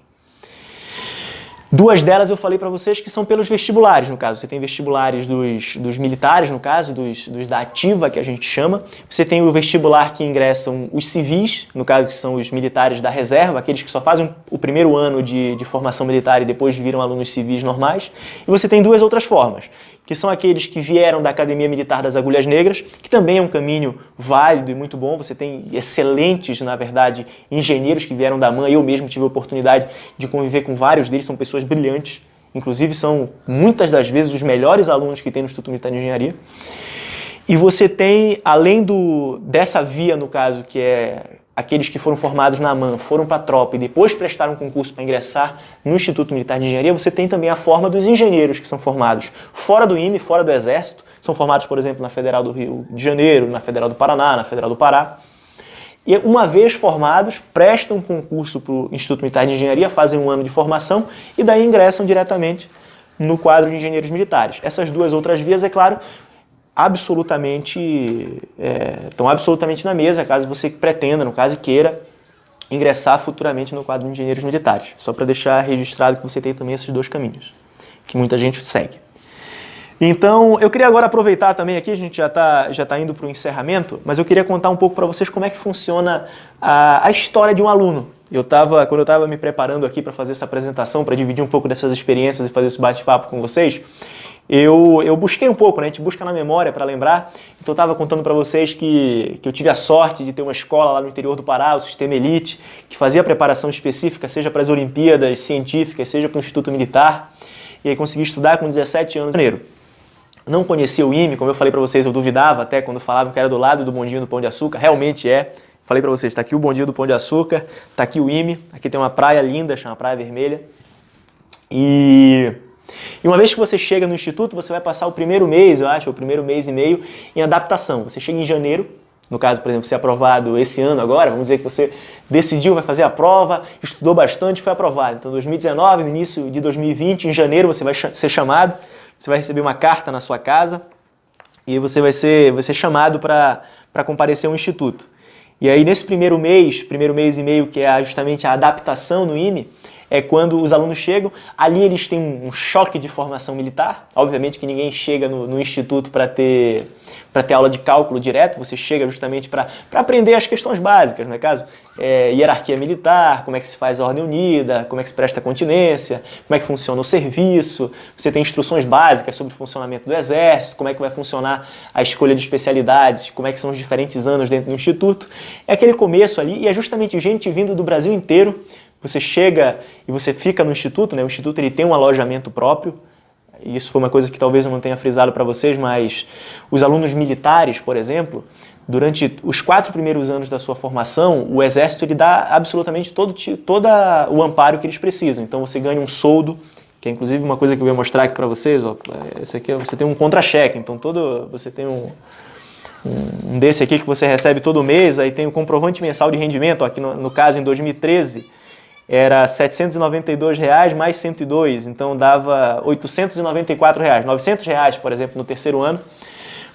2 delas eu falei para vocês que são pelos vestibulares, no caso. Você tem vestibulares dos militares, no caso, dos da ativa, que a gente chama. Você tem o vestibular que ingressam os civis, no caso, que são os militares da reserva, aqueles que só fazem o primeiro ano de formação militar e depois viram alunos civis normais. E você tem 2 outras formas, que são aqueles que vieram da Academia Militar das Agulhas Negras, que também é um caminho válido e muito bom. Você tem excelentes, na verdade, engenheiros que vieram da MAN. Eu mesmo tive a oportunidade de conviver com vários deles, são pessoas brilhantes. Inclusive, são muitas das vezes os melhores alunos que tem no Instituto Militar de Engenharia. E você tem, além dessa via, no caso, que é aqueles que foram formados na MAN, foram para a tropa e depois prestaram concurso para ingressar no Instituto Militar de Engenharia, você tem também a forma dos engenheiros que são formados fora do IME, fora do Exército, são formados, por exemplo, na Federal do Rio de Janeiro, na Federal do Paraná, na Federal do Pará. E uma vez formados, prestam concurso para o Instituto Militar de Engenharia, fazem 1 ano de formação e daí ingressam diretamente no quadro de engenheiros militares. Essas 2 outras vias, é claro, estão absolutamente na mesa, caso você pretenda, no caso, queira ingressar futuramente no quadro de engenheiros militares. Só para deixar registrado que você tem também esses 2 caminhos, que muita gente segue. Então, eu queria agora aproveitar também aqui, a gente já tá indo para o encerramento, mas eu queria contar um pouco para vocês como é que funciona a história de um aluno. Quando eu estava me preparando aqui para fazer essa apresentação, para dividir um pouco dessas experiências e fazer esse bate-papo com vocês, eu busquei um pouco, né? A gente busca na memória para lembrar. Então eu estava contando para vocês que eu tive a sorte de ter uma escola lá no interior do Pará, o Sistema Elite, que fazia preparação específica, seja para as Olimpíadas Científicas, seja para o Instituto Militar. E aí consegui estudar com 17 anos em janeiro. Não conhecia o IME, como eu falei para vocês, eu duvidava até quando falavam que era do lado do bondinho do Pão de Açúcar. Realmente é. Falei para vocês, está aqui o bondinho do Pão de Açúcar, está aqui o IME, aqui tem uma praia linda, chama Praia Vermelha. E uma vez que você chega no instituto, você vai passar o primeiro mês, eu acho, o primeiro mês e meio, em adaptação. Você chega em janeiro, no caso, por exemplo, você é aprovado esse ano agora, vamos dizer que você decidiu, vai fazer a prova, estudou bastante, foi aprovado. Então, 2019, no início de 2020, em janeiro, você vai ser chamado, você vai receber uma carta na sua casa e você vai ser chamado para comparecer ao instituto. E aí, nesse primeiro mês e meio, que é justamente a adaptação no IME, é quando os alunos chegam, ali eles têm um choque de formação militar. Obviamente que ninguém chega no instituto para ter aula de cálculo direto, você chega justamente para aprender as questões básicas, no caso, hierarquia militar, como é que se faz a ordem unida, como é que se presta continência, como é que funciona o serviço, você tem instruções básicas sobre o funcionamento do Exército, como é que vai funcionar a escolha de especialidades, como é que são os diferentes anos dentro do instituto. É aquele começo ali, e é justamente gente vindo do Brasil inteiro. Você chega e você fica no instituto, né? O instituto ele tem um alojamento próprio. Isso foi uma coisa que talvez eu não tenha frisado para vocês, mas os alunos militares, por exemplo, durante os 4 primeiros anos da sua formação, o Exército ele dá absolutamente todo o amparo que eles precisam. Então você ganha um soldo, que é inclusive uma coisa que eu vou mostrar aqui para vocês. Ó, esse aqui você tem um contra-cheque, então você tem um desse aqui que você recebe todo mês, aí tem o comprovante mensal de rendimento, ó, aqui no caso em 2013 era R$ 792 mais 102, então dava R$ 894, R$ 900, por exemplo, no terceiro ano,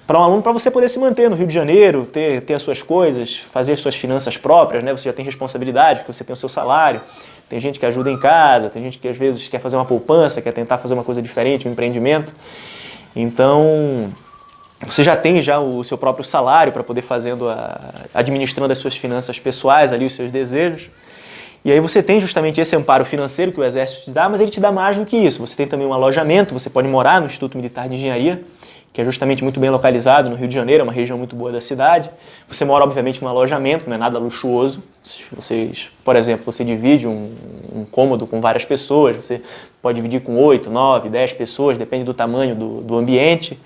para um aluno, para você poder se manter no Rio de Janeiro, ter as suas coisas, fazer as suas finanças próprias, né? Você já tem responsabilidade, porque você tem o seu salário, tem gente que ajuda em casa, tem gente que às vezes quer fazer uma poupança, quer tentar fazer uma coisa diferente, um empreendimento. Então, você já tem o seu próprio salário para poder administrando as suas finanças pessoais, ali os seus desejos. E aí você tem justamente esse amparo financeiro que o Exército te dá, mas ele te dá mais do que isso. Você tem também um alojamento, você pode morar no Instituto Militar de Engenharia, que é justamente muito bem localizado no Rio de Janeiro, é uma região muito boa da cidade. Você mora, obviamente, num alojamento, não é nada luxuoso. Por exemplo, você divide um cômodo com várias pessoas, você pode dividir com 8, 9, 10 pessoas, depende do tamanho do ambiente.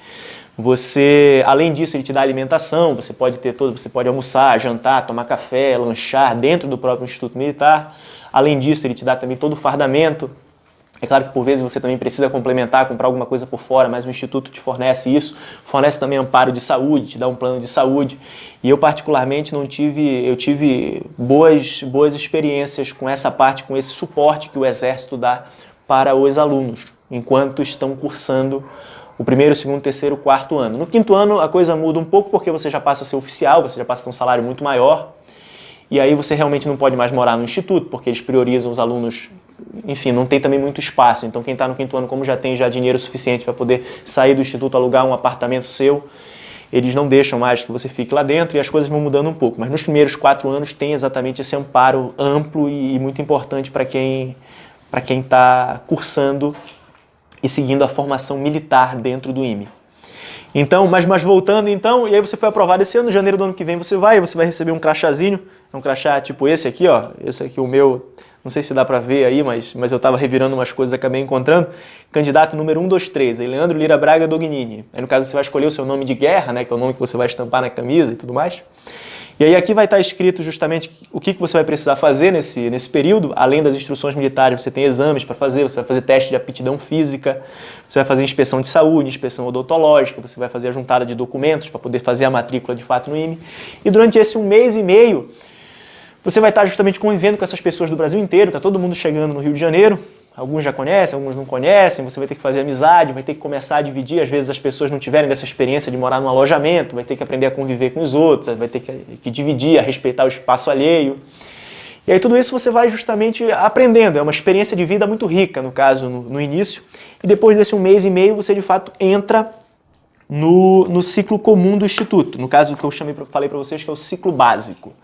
Além disso, ele te dá alimentação, você pode almoçar, jantar, tomar café, lanchar dentro do próprio Instituto Militar. Além disso, ele te dá também todo o fardamento. É claro que por vezes você também precisa complementar, comprar alguma coisa por fora, mas o Instituto te fornece isso. Fornece também amparo de saúde, te dá um plano de saúde. E eu particularmente tive boas experiências com essa parte, com esse suporte que o Exército dá para os alunos, enquanto estão cursando o primeiro, segundo, terceiro, quarto ano. No quinto ano a coisa muda um pouco porque você já passa a ser oficial, você já passa a ter um salário muito maior, e aí você realmente não pode mais morar no instituto, porque eles priorizam os alunos, enfim, não tem também muito espaço. Então quem está no quinto ano, como já tem dinheiro suficiente para poder sair do instituto, alugar um apartamento seu, eles não deixam mais que você fique lá dentro e as coisas vão mudando um pouco. Mas nos primeiros 4 anos tem exatamente esse amparo amplo e muito importante para quem está cursando e seguindo a formação militar dentro do IME. Então, mas voltando então, e aí você foi aprovado esse ano, em janeiro do ano que vem você vai receber um crachazinho, um crachá tipo esse aqui, ó, esse aqui o meu, não sei se dá para ver aí, mas eu estava revirando umas coisas e acabei encontrando, candidato número 123, aí Leandro Lira Braga Dognini. Aí no caso você vai escolher o seu nome de guerra, né, que é o nome que você vai estampar na camisa e tudo mais. E aí aqui vai estar escrito justamente o que você vai precisar fazer nesse período. Além das instruções militares, você tem exames para fazer, você vai fazer teste de aptidão física, você vai fazer inspeção de saúde, inspeção odontológica, você vai fazer a juntada de documentos para poder fazer a matrícula de fato no IME. E durante esse 1 mês e meio, você vai estar justamente convivendo com essas pessoas do Brasil inteiro, está todo mundo chegando no Rio de Janeiro. Alguns já conhecem, alguns não conhecem, você vai ter que fazer amizade, vai ter que começar a dividir, às vezes as pessoas não tiverem dessa experiência de morar num alojamento, vai ter que aprender a conviver com os outros, vai ter que dividir, a respeitar o espaço alheio. E aí tudo isso você vai justamente aprendendo, é uma experiência de vida muito rica, no caso, no início, e depois desse 1 mês e meio você de fato entra no ciclo comum do Instituto, no caso que eu falei para vocês que é o ciclo básico.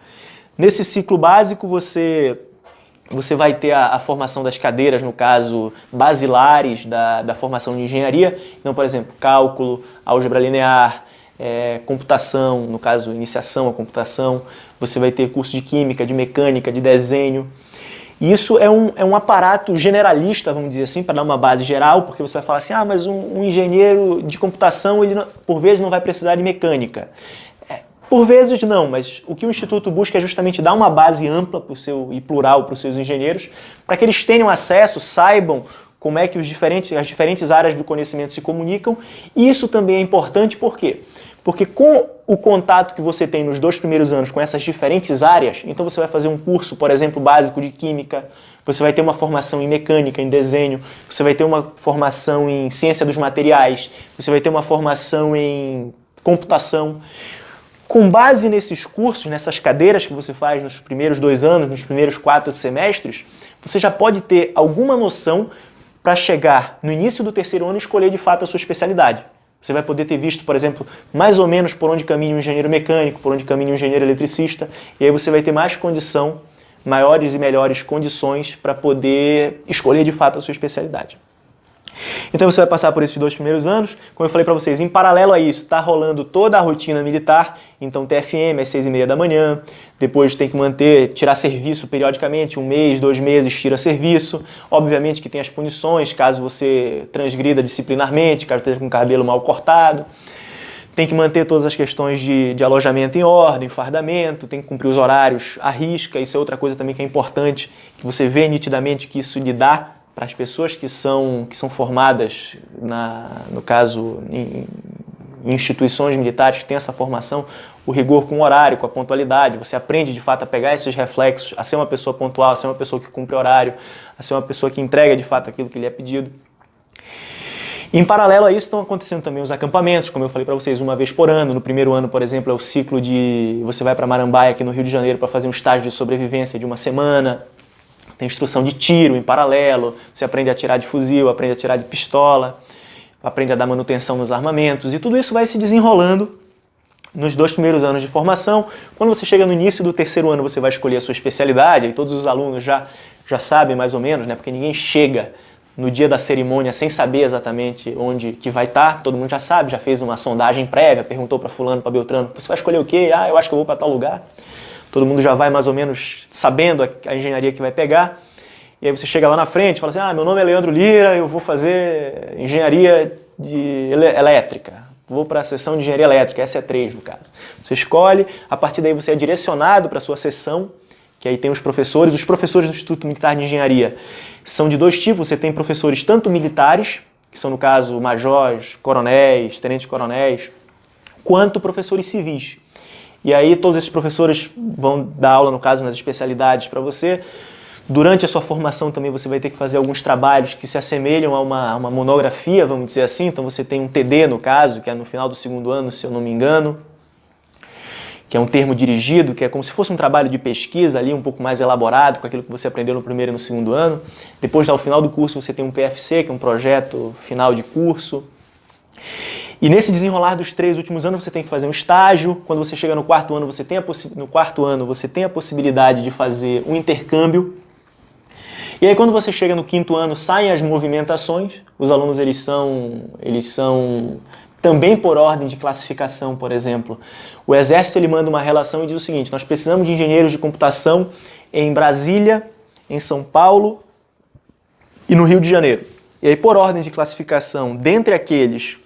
Nesse ciclo básico você vai ter a formação das cadeiras, no caso, basilares da formação de engenharia. Então, por exemplo, cálculo, álgebra linear, computação, no caso, iniciação à computação. Você vai ter curso de química, de mecânica, de desenho. E isso é um aparato generalista, vamos dizer assim, para dar uma base geral, porque você vai falar assim, mas um engenheiro de computação, ele por vezes não vai precisar de mecânica. Por vezes não, mas o que o Instituto busca é justamente dar uma base ampla e plural para os seus engenheiros, para que eles tenham acesso, saibam como é que as diferentes áreas do conhecimento se comunicam. E isso também é importante, por quê? Porque com o contato que você tem nos 2 primeiros anos com essas diferentes áreas, então você vai fazer um curso, por exemplo, básico de química, você vai ter uma formação em mecânica, em desenho, você vai ter uma formação em ciência dos materiais, você vai ter uma formação em computação. Com base nesses cursos, nessas cadeiras que você faz nos primeiros 2 anos, nos primeiros 4 semestres, você já pode ter alguma noção para chegar no início do terceiro ano e escolher de fato a sua especialidade. Você vai poder ter visto, por exemplo, mais ou menos por onde caminha um engenheiro mecânico, por onde caminha um engenheiro eletricista, e aí você vai ter maiores e melhores condições para poder escolher de fato a sua especialidade. Então você vai passar por esses 2 primeiros anos, como eu falei para vocês, em paralelo a isso está rolando toda a rotina militar, então TFM às 6h30 da manhã, depois tem que tirar serviço periodicamente, 1 mês, 2 meses tira serviço, obviamente que tem as punições, caso você transgrida disciplinarmente, caso esteja com o cabelo mal cortado, tem que manter todas as questões de alojamento em ordem, fardamento, tem que cumprir os horários à risca. Isso é outra coisa também que é importante, que você vê nitidamente que isso lhe dá para as pessoas que são formadas, no caso, em instituições militares que têm essa formação, o rigor com o horário, com a pontualidade. Você aprende de fato a pegar esses reflexos, a ser uma pessoa pontual, a ser uma pessoa que cumpre horário, a ser uma pessoa que entrega de fato aquilo que lhe é pedido. Em paralelo a isso estão acontecendo também os acampamentos, como eu falei para vocês, uma vez por ano. No primeiro ano, por exemplo, é o ciclo de... Você vai para Marambaia, aqui no Rio de Janeiro, para fazer um estágio de sobrevivência de uma semana. Tem instrução de tiro em paralelo, você aprende a atirar de fuzil, aprende a atirar de pistola, aprende a dar manutenção nos armamentos, e tudo isso vai se desenrolando nos 2 primeiros anos de formação. Quando você chega no início do 3º ano, você vai escolher a sua especialidade, e todos os alunos já sabem mais ou menos, né? Porque ninguém chega no dia da cerimônia sem saber exatamente onde que vai estar, todo mundo já sabe, já fez uma sondagem prévia, perguntou para fulano, para Beltrano, você vai escolher o quê? Ah, eu acho que eu vou para tal lugar. Todo mundo já vai mais ou menos sabendo a engenharia que vai pegar. E aí você chega lá na frente e fala assim, ah, meu nome é Leandro Lira, eu vou fazer engenharia elétrica. Vou para a seção de engenharia elétrica, essa é 3 no caso. Você escolhe, a partir daí você é direcionado para a sua seção, que aí tem os professores. Os professores do Instituto Militar de Engenharia são de 2 tipos. Você tem professores tanto militares, que são no caso majores, coronéis, tenentes-coronéis, quanto professores civis. E aí todos esses professores vão dar aula, no caso, nas especialidades para você. Durante a sua formação também você vai ter que fazer alguns trabalhos que se assemelham a uma monografia, vamos dizer assim. Então você tem um TD, no caso, que é no final do 2º ano, se eu não me engano, que é um termo dirigido, que é como se fosse um trabalho de pesquisa ali, um pouco mais elaborado, com aquilo que você aprendeu no 1º e no 2º ano. Depois, ao final do curso, você tem um PFC, que é um projeto final de curso. E nesse desenrolar dos 3 últimos anos você tem que fazer um estágio. Quando você chega no 4º ano, no 4º ano você tem a possibilidade de fazer um intercâmbio. E aí quando você chega no 5º ano, saem as movimentações. Os alunos eles são também por ordem de classificação, por exemplo. O Exército ele manda uma relação e diz o seguinte: nós precisamos de engenheiros de computação em Brasília, em São Paulo e no Rio de Janeiro. E aí por ordem de classificação, dentre aqueles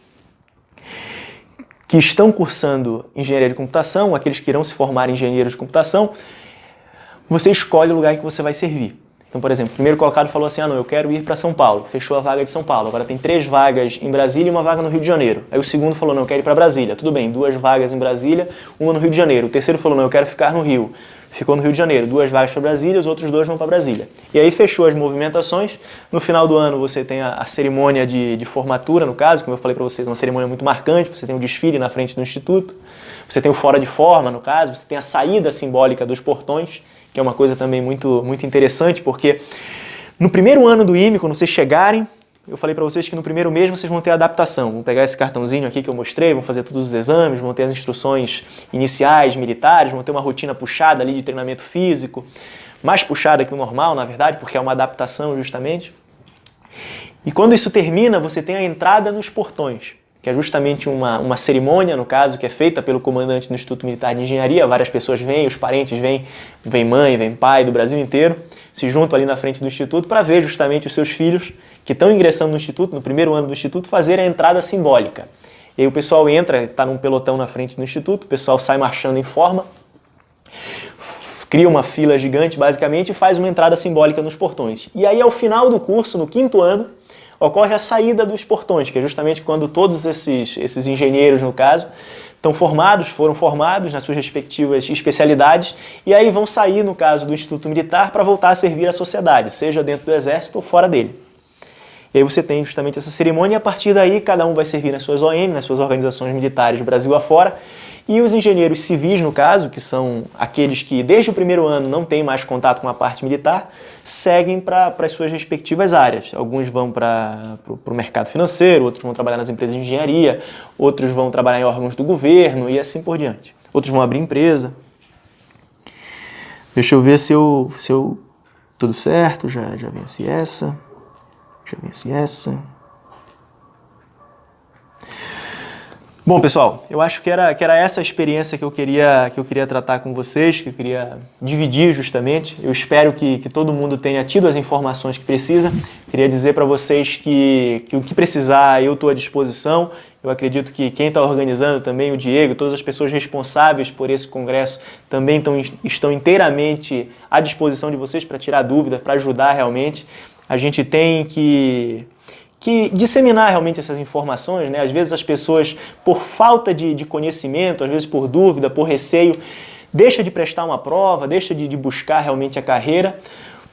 que estão cursando engenharia de computação, aqueles que irão se formar em engenheiros de computação, você escolhe o lugar em que você vai servir. Então, por exemplo, o primeiro colocado falou assim, ah não, eu quero ir para São Paulo, fechou a vaga de São Paulo, agora tem 3 vagas em Brasília e uma vaga no Rio de Janeiro. Aí o segundo falou, não, eu quero ir para Brasília, tudo bem, 2 vagas em Brasília, uma no Rio de Janeiro. O terceiro falou, não, eu quero ficar no Rio, ficou no Rio de Janeiro, 2 vagas para Brasília, os outros 2 vão para Brasília. E aí fechou as movimentações, no final do ano você tem a cerimônia de formatura, no caso, como eu falei para vocês, uma cerimônia muito marcante, você tem um desfile na frente do Instituto, você tem o fora de forma, no caso, você tem a saída simbólica dos portões, que é uma coisa também muito interessante, porque no primeiro ano do IME, quando vocês chegarem, eu falei para vocês que no primeiro mês vocês vão ter adaptação. Vão pegar esse cartãozinho aqui que eu mostrei, vão fazer todos os exames, vão ter as instruções iniciais, militares, vão ter uma rotina puxada ali de treinamento físico, mais puxada que o normal, na verdade, porque é uma adaptação justamente. E quando isso termina, você tem a entrada nos portões, que é justamente uma cerimônia, no caso, que é feita pelo comandante do Instituto Militar de Engenharia. Várias pessoas vêm, os parentes vêm, vem mãe, vem pai do Brasil inteiro, se juntam ali na frente do Instituto para ver justamente os seus filhos que estão ingressando no Instituto, no primeiro ano do Instituto, fazerem a entrada simbólica. E aí o pessoal entra, está num pelotão na frente do Instituto, o pessoal sai marchando em forma, cria uma fila gigante, basicamente, e faz uma entrada simbólica nos portões. E aí, ao final do curso, no 5º ano, ocorre a saída dos portões, que é justamente quando todos esses engenheiros, no caso, foram formados nas suas respectivas especialidades, e aí vão sair, no caso do Instituto Militar, para voltar a servir à sociedade, seja dentro do Exército ou fora dele. E aí você tem justamente essa cerimônia, e a partir daí cada um vai servir nas suas OM, nas suas organizações militares Brasil afora, e os engenheiros civis, no caso, que são aqueles que desde o primeiro ano não têm mais contato com a parte militar, seguem para as suas respectivas áreas. Alguns vão para o mercado financeiro, outros vão trabalhar nas empresas de engenharia, outros vão trabalhar em órgãos do governo e assim por diante. Outros vão abrir empresa. Deixa eu ver se eu tudo certo, já venci essa. Já venci essa. Bom, pessoal, eu acho que era essa a experiência que eu queria tratar com vocês, que eu queria dividir justamente. Eu espero que todo mundo tenha tido as informações que precisa. Queria dizer para vocês que o que precisar eu estou à disposição. Eu acredito que quem está organizando também, o Diego, todas as pessoas responsáveis por esse congresso também estão inteiramente à disposição de vocês para tirar dúvida, para ajudar realmente. A gente tem que disseminar realmente essas informações, né? Às vezes as pessoas, por falta de conhecimento, às vezes por dúvida, por receio, deixa de prestar uma prova, deixa de buscar realmente a carreira,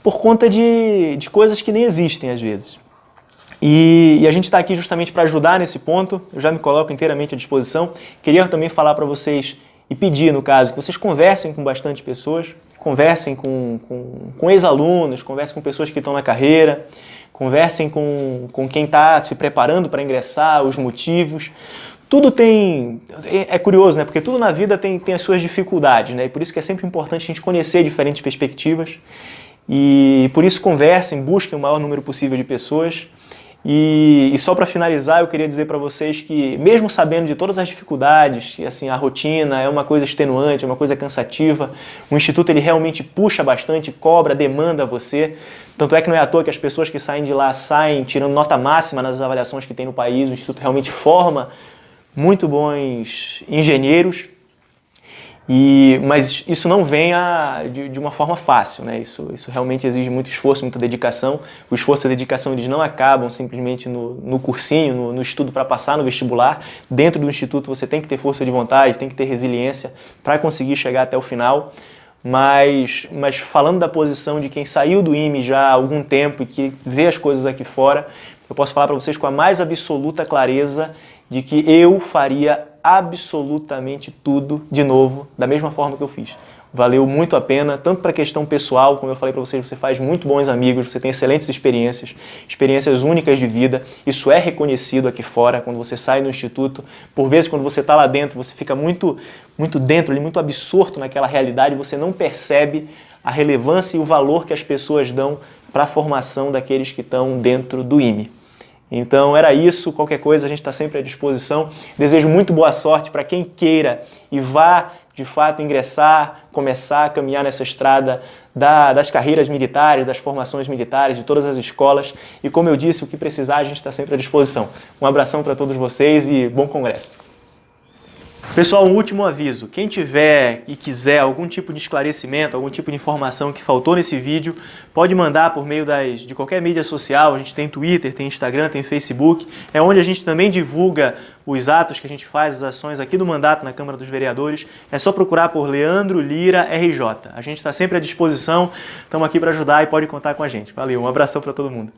por conta de coisas que nem existem às vezes. E a gente está aqui justamente para ajudar nesse ponto, eu já me coloco inteiramente à disposição. Queria também falar para vocês, e pedir no caso, que vocês conversem com bastante pessoas, conversem com ex-alunos, conversem com pessoas que estão na carreira, conversem com quem está se preparando para ingressar, os motivos. Tudo tem... É curioso, né? Porque tudo na vida tem as suas dificuldades, né? E por isso que é sempre importante a gente conhecer diferentes perspectivas. E por isso conversem, busquem o maior número possível de pessoas. E só para finalizar, eu queria dizer para vocês que, mesmo sabendo de todas as dificuldades, e assim, a rotina é uma coisa extenuante, é uma coisa cansativa, o Instituto ele realmente puxa bastante, cobra, demanda você. Tanto é que não é à toa que as pessoas que saem de lá saem tirando nota máxima nas avaliações que tem no país. O Instituto realmente forma muito bons engenheiros. Mas isso não vem de uma forma fácil, né? Isso realmente exige muito esforço, muita dedicação. O esforço e a dedicação eles não acabam simplesmente no cursinho, no estudo para passar no vestibular. Dentro do Instituto você tem que ter força de vontade, tem que ter resiliência para conseguir chegar até o final. Mas falando da posição de quem saiu do IME já há algum tempo e que vê as coisas aqui fora, eu posso falar para vocês com a mais absoluta clareza de que eu faria absolutamente tudo de novo, da mesma forma que eu fiz. Valeu muito a pena, tanto para a questão pessoal, como eu falei para vocês, você faz muito bons amigos, você tem excelentes experiências únicas de vida. Isso é reconhecido aqui fora, quando você sai do Instituto. Por vezes, quando você está lá dentro, você fica muito dentro, muito absorto naquela realidade, você não percebe a relevância e o valor que as pessoas dão para a formação daqueles que estão dentro do IME. Então era isso, qualquer coisa a gente está sempre à disposição. Desejo muito boa sorte para quem queira e vá de fato ingressar, começar a caminhar nessa estrada das carreiras militares, das formações militares, de todas as escolas. E como eu disse, o que precisar a gente está sempre à disposição. Um abração para todos vocês e bom congresso. Pessoal, um último aviso. Quem tiver e quiser algum tipo de esclarecimento, algum tipo de informação que faltou nesse vídeo, pode mandar por meio de qualquer mídia social. A gente tem Twitter, tem Instagram, tem Facebook. É onde a gente também divulga os atos que a gente faz, as ações aqui do mandato na Câmara dos Vereadores. É só procurar por Leandro Lira RJ. A gente está sempre à disposição, estamos aqui para ajudar e pode contar com a gente. Valeu, um abração para todo mundo.